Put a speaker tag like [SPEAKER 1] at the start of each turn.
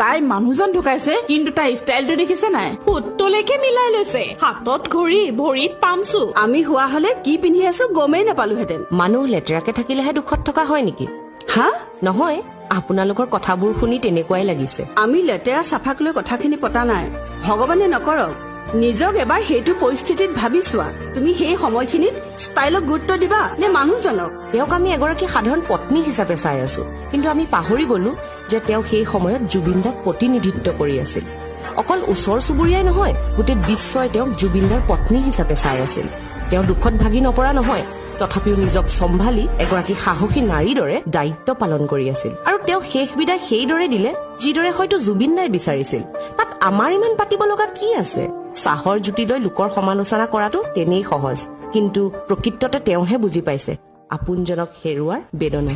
[SPEAKER 1] তাই মানুহজন ঢুকাইছে, কিন্তু তাই ষ্টাইলটো দেখিছে নাই?
[SPEAKER 2] ফুটটোলৈকে মিলাই লৈছে, হাতত ঘড়ী, ভৰিত পামচু।
[SPEAKER 3] আমি হোৱা হলে কি পিন্ধি আছো গমেই নাপালোহেঁতেন।
[SPEAKER 4] মানুহ লেতেৰাকে থাকিলেহে দুখত থকা হয় নেকি?
[SPEAKER 3] হা?
[SPEAKER 4] নহয়, আপোনালোকৰ কথাবোৰ শুনি তেনেকুৱাই লাগিছে।
[SPEAKER 3] আমি লেতেৰা চাফাক লৈ কথাখিনি পতা নাই। ভগৱানে নকৰক নিজক এবাৰ সেইটো পৰিস্থিতিত ভাবি চোৱা। তুমি সেই সময়খিনিত ষ্টাইলক গুৰুত্ব দিবা নে মানুহজনক?
[SPEAKER 4] তেওঁক আমি এগৰাকী সাধাৰণ পত্নী হিচাপে চাই আছো, কিন্তু আমি পাহৰি গলো যে তেওঁ সেই সময়ত জুবিন দাক প্ৰতিনিধিত্ব কৰি আছিল। অকল ওচৰ চুবুৰীয়াই নহয়, গোটেই বিশ্বই তেওঁক জুবিন দাৰ পত্নী হিচাপে চাই আছিল। তেওঁ দুখত ভাগি নপৰা নহয়, তথাপিও নিজক চম্ভালি এগৰাকী সাহসী নাৰীৰ দৰে দায়িত্ব পালন কৰি আছিল। আৰু তেওঁ শেষ বিদায় সেইদৰে দিলে যিদৰে হয়তো জুবিন দাই বিচাৰিছিল। তাত আমাৰ ইমান পাতিব লগা কি আছে? চাহৰ জুতি লৈ লোকৰ সমালোচনা কৰাটো তেনেই সহজ, কিন্তু প্ৰকৃততে তেওঁহে বুজি পাইছে আপোনজনক হেৰুৱাৰ বেদনা।